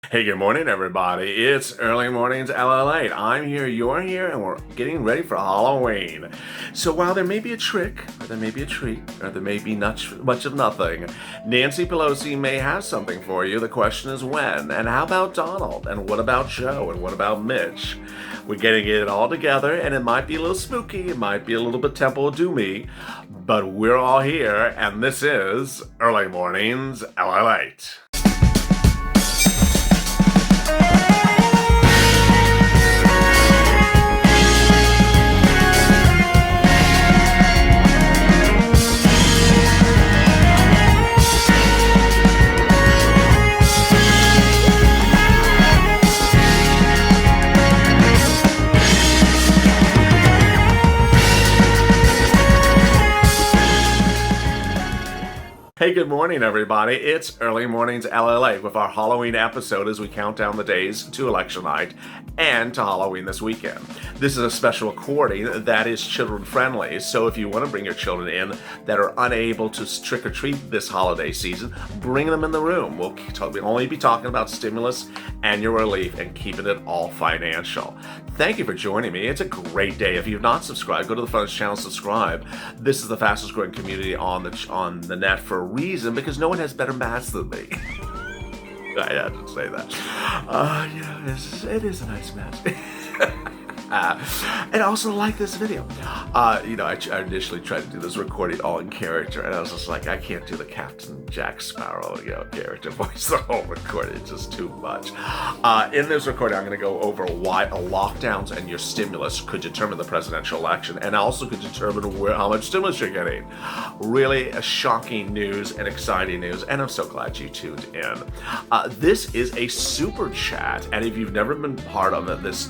Hey, good morning, everybody. It's Early Mornings LALATE. I'm here, you're here, and we're getting ready for Halloween. So while there may be a trick, or there may be a treat, or there may be much of nothing, Nancy Pelosi may have something for you. The question is when. And how about Donald? And what about Joe? And what about Mitch? We're getting it all together, and it might be a little spooky, it might be a little bit Temple of Doomy, but we're all here, and this is Early Mornings LALATE. Hey, good morning, everybody. It's Early Mornings LALATE with our Halloween episode as we count down the days to election night and to Halloween this weekend. This is a special recording that is children friendly, so if you want to bring your children in that are unable to trick or treat this holiday season, bring them in the room. We'll only be talking about stimulus, annual relief, and keeping it all financial. Thank you for joining me. It's a great day. If you've not subscribed, go to the Fun's channel, subscribe. This is the fastest growing community on the net for a reason, because no one has better masks than me. I had to say that. It is a nice mask. And also like this video. I initially tried to do this recording all in character, and I was just like, I can't do the Captain Jack Sparrow, character voice the whole recording. It's just too much. In this recording, I'm going to go over why lockdowns and your stimulus could determine the presidential election, and also could determine how much stimulus you're getting. Really a shocking news and exciting news, and I'm so glad you tuned in. This is a super chat, and if you've never been part of this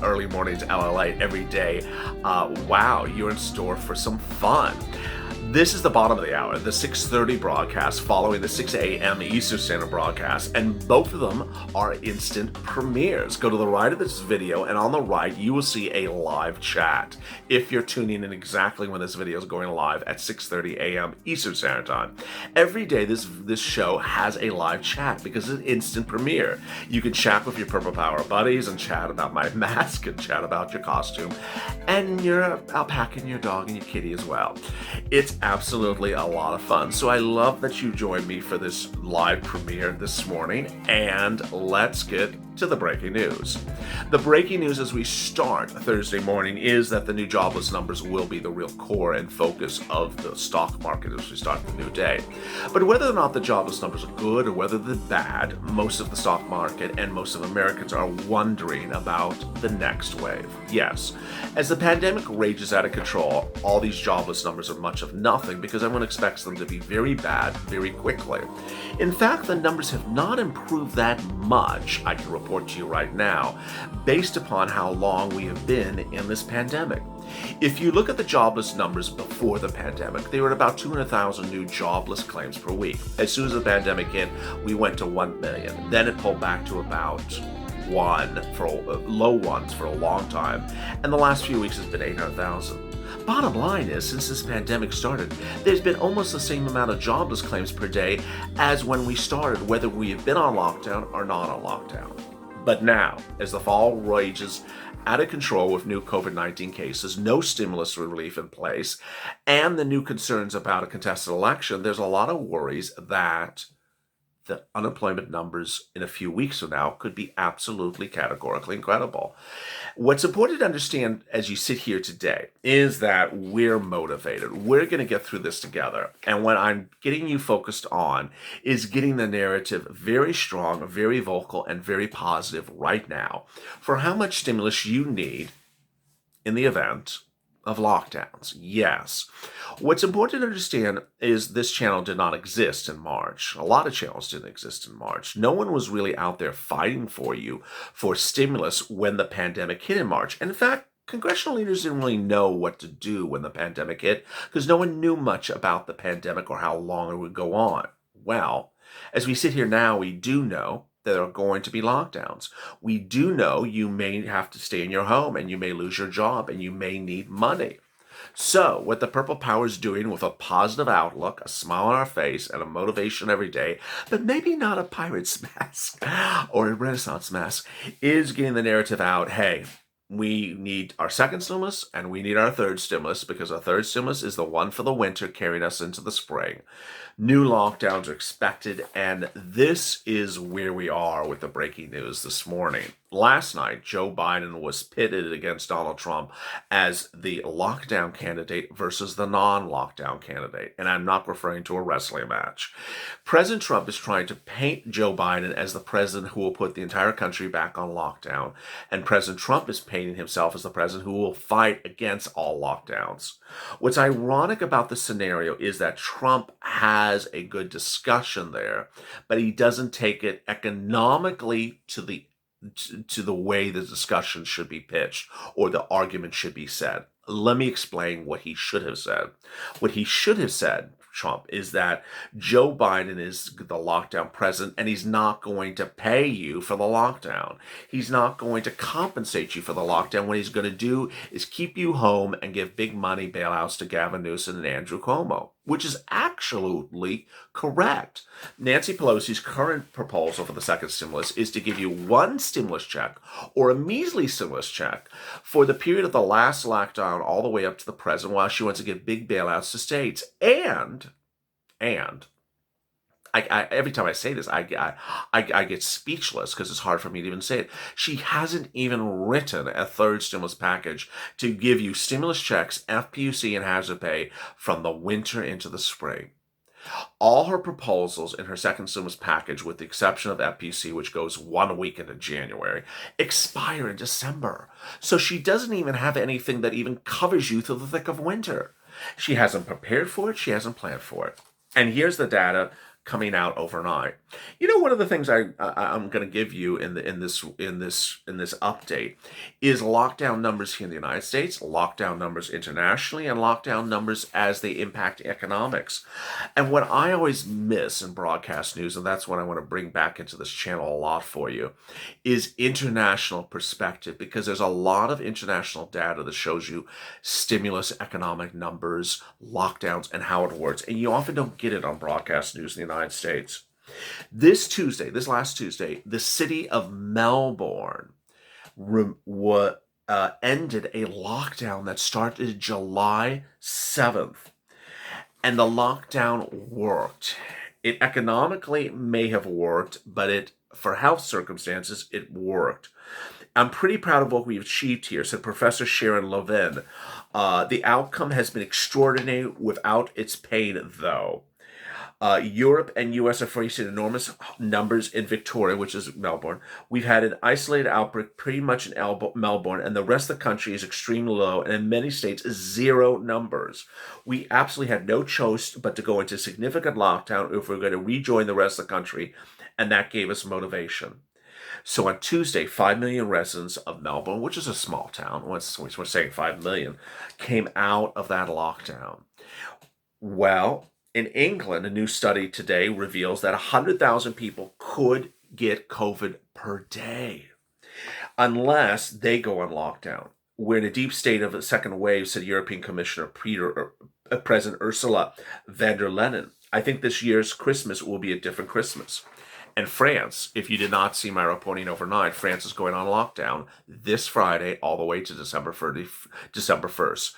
Early Mornings LALATE every day, wow, you're in store for some fun. This is the bottom of the hour, the 6:30 broadcast following the 6 a.m. Eastern Standard broadcast, and both of them are instant premieres. Go to the right of this video, and on the right, you will see a live chat if you're tuning in exactly when this video is going live at 6:30 a.m. Eastern Standard Time. Every day, this show has a live chat because it's an instant premiere. You can chat with your Purple Power buddies and chat about my mask and chat about your costume and your alpaca and your dog and your kitty as well. It's absolutely a lot of fun. So I love that you joined me for this live premiere this morning, and let's get to the breaking news. The breaking news as we start Thursday morning is that the new jobless numbers will be the real core and focus of the stock market as we start the new day. But whether or not the jobless numbers are good or whether they're bad, most of the stock market and most of Americans are wondering about the next wave. Yes, as the pandemic rages out of control, all these jobless numbers are much of nothing because everyone expects them to be very bad very quickly. In fact, the numbers have not improved that much, I can report to you right now, based upon how long we have been in this pandemic. If you look at the jobless numbers before the pandemic, they were at about 200,000 new jobless claims per week. As soon as the pandemic hit, we went to 1 million. Then it pulled back to about low ones for a long time, and the last few weeks has been 800,000. Bottom line is, since this pandemic started, there's been almost the same amount of jobless claims per day as when we started, whether we have been on lockdown or not on lockdown. But now, as the fall rages out of control with new COVID-19 cases, no stimulus relief in place, and the new concerns about a contested election, there's a lot of worries that the unemployment numbers in a few weeks from now could be absolutely categorically incredible. What's important to understand as you sit here today is that we're motivated. We're going to get through this together. And what I'm getting you focused on is getting the narrative very strong, very vocal, and very positive right now for how much stimulus you need in the event of lockdowns. Yes. What's important to understand is this channel did not exist in March. A lot of channels didn't exist in March. No one was really out there fighting for you for stimulus when the pandemic hit in March. And in fact, congressional leaders didn't really know what to do when the pandemic hit because no one knew much about the pandemic or how long it would go on. Well, as we sit here now, we do know there are going to be lockdowns. We do know you may have to stay in your home and you may lose your job and you may need money. So, what the Purple Power is doing with a positive outlook, a smile on our face, and a motivation every day, but maybe not a pirate's mask or a Renaissance mask, is getting the narrative out, hey, we need our second stimulus and we need our third stimulus because our third stimulus is the one for the winter carrying us into the spring. New lockdowns are expected, and this is where we are with the breaking news this morning. Last night, Joe Biden was pitted against Donald Trump as the lockdown candidate versus the non-lockdown candidate, and I'm not referring to a wrestling match. President Trump is trying to paint Joe Biden as the president who will put the entire country back on lockdown, and President Trump is painting himself as the president who will fight against all lockdowns. What's ironic about the scenario is that Trump has a good discussion there, but he doesn't take it economically to the way the discussion should be pitched or the argument should be said. Let me explain what he should have said. What he should have said, Trump, is that Joe Biden is the lockdown president and he's not going to pay you for the lockdown. He's not going to compensate you for the lockdown. What he's going to do is keep you home and give big money bailouts to Gavin Newsom and Andrew Cuomo, which is absolutely correct. Nancy Pelosi's current proposal for the second stimulus is to give you one stimulus check or a measly stimulus check for the period of the last lockdown all the way up to the present, while she wants to give big bailouts to states. And I every time I say this, I get speechless because it's hard for me to even say it. She hasn't even written a third stimulus package to give you stimulus checks, FPUC, and hazard pay from the winter into the spring. All her proposals in her second stimulus package, with the exception of FPC, which goes 1 week into January, expire in December. So she doesn't even have anything that even covers you through the thick of winter. She hasn't prepared for it. She hasn't planned for it. And here's the data coming out overnight. You know, one of the things I'm going to give you in this update is lockdown numbers here in the United States, lockdown numbers internationally, and lockdown numbers as they impact economics. And what I always miss in broadcast news, and that's what I want to bring back into this channel a lot for you, is international perspective, because there's a lot of international data that shows you stimulus, economic numbers, lockdowns, and how it works. And you often don't get it on broadcast news in the United States. This last Tuesday, the city of Melbourne ended a lockdown that started July 7th. And the lockdown worked. It economically may have worked, but for health circumstances, it worked. I'm pretty proud of what we've achieved here, said Professor Sharon Levin. The outcome has been extraordinary without its pain, though. Europe and U.S. are facing enormous numbers in Victoria, which is Melbourne. We've had an isolated outbreak pretty much in Melbourne, and the rest of the country is extremely low, and in many states, zero numbers. We absolutely had no choice but to go into significant lockdown if we're going to rejoin the rest of the country, and that gave us motivation. So on Tuesday, 5 million residents of Melbourne, which is a small town, we're saying 5 million, came out of that lockdown. Well, in England, a new study today reveals that 100,000 people could get COVID per day unless they go on lockdown. We're in a deep state of a second wave, said European Commissioner President Ursula von der Leyen. I think this year's Christmas will be a different Christmas. And France, if you did not see my reporting overnight, France is going on lockdown this Friday all the way to December 1st.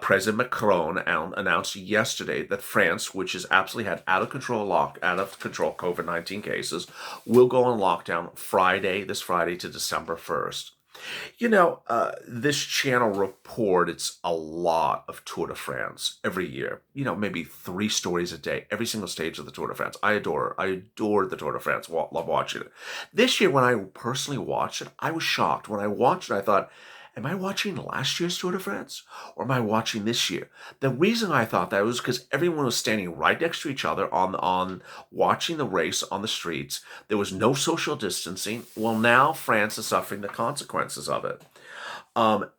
President Macron announced yesterday that France, which has absolutely had out of control COVID-19 cases, will go on lockdown this Friday to December 1st. You know, this channel reports a lot of Tour de France every year. You know, maybe 3 stories a day, every single stage of the Tour de France. I adore the Tour de France. Love watching it. This year, when I personally watched it, I was shocked. When I watched it, I thought, am I watching last year's Tour de France or am I watching this year? The reason I thought that was because everyone was standing right next to each other on watching the race on the streets. There was no social distancing. Well, now France is suffering the consequences of it.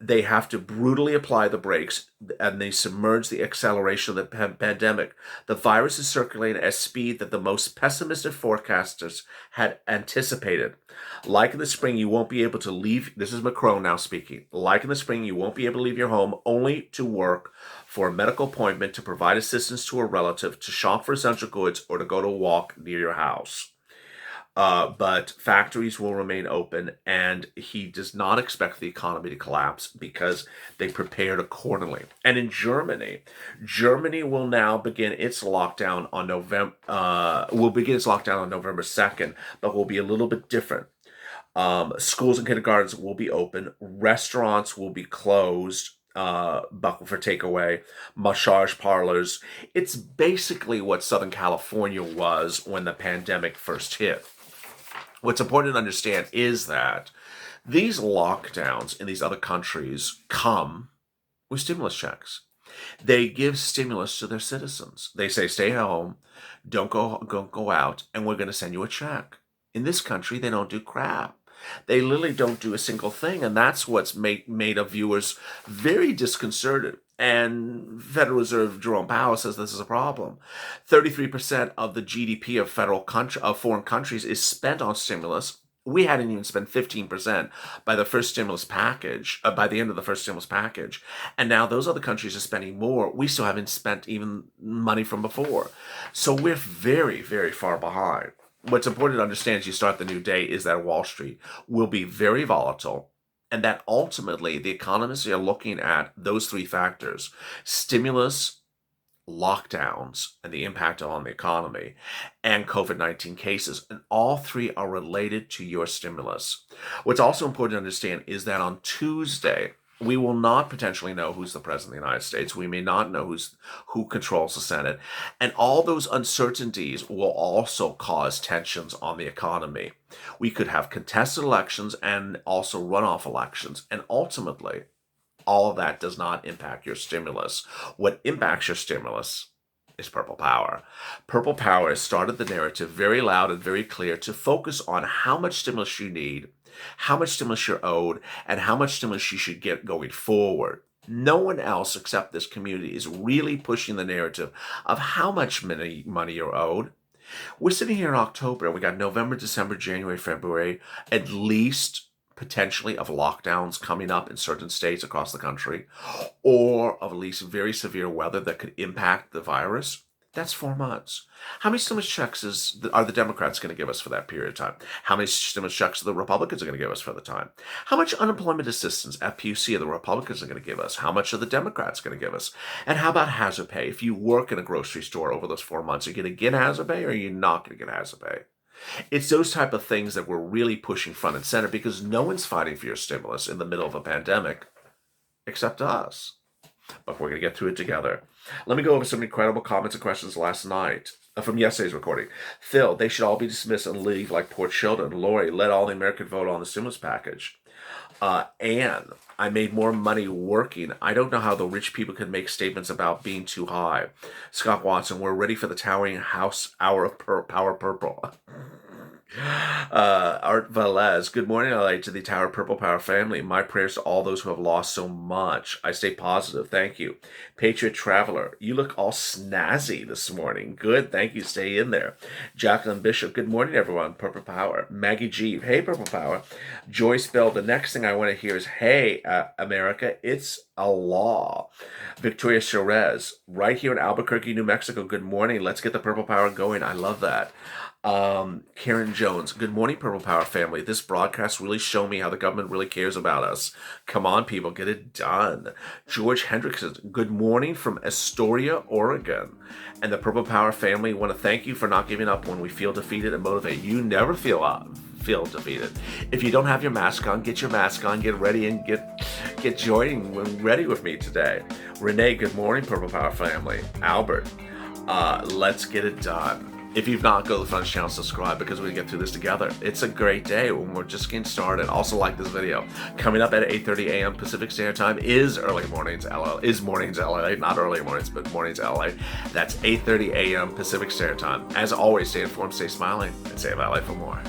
They have to brutally apply the brakes, and they submerge the acceleration of the pandemic. The virus is circulating at a speed that the most pessimistic forecasters had anticipated. Like in the spring, you won't be able to leave. This is Macron now speaking. Like in the spring, you won't be able to leave your home only to work for a medical appointment, to provide assistance to a relative, to shop for essential goods, or to go to a walk near your house. But factories will remain open, and he does not expect the economy to collapse because they prepared accordingly. And in Germany, Germany will now begin its lockdown on November. Will begin its lockdown on November 2nd, but will be a little bit different. Schools and kindergartens will be open. Restaurants will be closed. But for takeaway, massage parlors. It's basically what Southern California was when the pandemic first hit. What's important to understand is that these lockdowns in these other countries come with stimulus checks. They give stimulus to their citizens. They say, stay home, don't go out, and we're going to send you a check. In this country, they don't do crap. They literally don't do a single thing, and that's what's made of viewers very disconcerted. And Federal Reserve Jerome Powell says this is a problem. 33% of the GDP of foreign countries is spent on stimulus. We hadn't even spent 15% by the first stimulus package, by the end of the first stimulus package. And now those other countries are spending more. We still haven't spent even money from before. So we're very, very far behind. What's important to understand as you start the new day is that Wall Street will be very volatile, and that ultimately the economists are looking at those three factors: stimulus, lockdowns, and the impact on the economy, and COVID-19 cases. And all three are related to your stimulus. What's also important to understand is that on Tuesday, we will not potentially know who's the president of the United States. We may not know who controls the Senate. And all those uncertainties will also cause tensions on the economy. We could have contested elections and also runoff elections. And ultimately, all of that does not impact your stimulus. What impacts your stimulus is purple power. Purple power has started the narrative very loud and very clear to focus on how much stimulus you need, how much stimulus you're owed, and how much stimulus you should get going forward. No one else except this community is really pushing the narrative of how much money you're owed. We're sitting here in October, and we got November, December, January, February, at least potentially of lockdowns coming up in certain states across the country, or of at least very severe weather that could impact the virus. That's 4 months. How many stimulus checks are the Democrats going to give us for that period of time? How many stimulus checks are the Republicans going to give us for the time? How much unemployment assistance, FPUC, are the Republicans going to give us? How much are the Democrats going to give us? And how about hazard pay? If you work in a grocery store over those 4 months, are you going to get hazard pay, or are you not going to get hazard pay? It's those type of things that we're really pushing front and center, because no one's fighting for your stimulus in the middle of a pandemic except us. But we're going to get through it together. Let me go over some incredible comments and questions last night from yesterday's recording. Phil, they should all be dismissed and leave like poor children. Lori, let all the American vote on the stimulus package. Anne, I made more money working. I don't know how the rich people can make statements about being too high. Scott Watson, we're ready for the towering house hour of power purple. Art Velez, good morning, LA, to the Tower Purple Power family. My prayers to all those who have lost so much. I stay positive. Thank you. Patriot Traveler, you look all snazzy this morning. Good. Thank you. Stay in there. Jacqueline Bishop, good morning, everyone. Purple Power. Maggie G, hey, Purple Power. Joyce Bell, the next thing I want to hear is, hey, America, it's a law. Victoria Perez, right here in Albuquerque, New Mexico. Good morning. Let's get the Purple Power going. I love that. Karen Jones, good morning, Purple Power family. This broadcast really showed me how the government really cares about us. Come on, people, get it done. George Hendrickson, good morning from Astoria, Oregon. And the Purple Power family want to thank you for not giving up when we feel defeated and motivate. You never feel defeated. If you don't have your mask on, get your mask on, get ready, and get joining when ready with me today. Renee, good morning, Purple Power family. Albert, let's get it done. If you've not, go to the front channel, subscribe, because we get through this together. It's a great day when we're just getting started. Also, like this video. Coming up at 8:30 a.m. Pacific Standard Time is Mornings LA, not early mornings, but Mornings LA. That's 8:30 a.m. Pacific Standard Time. As always, stay informed, stay smiling, and save LA for more.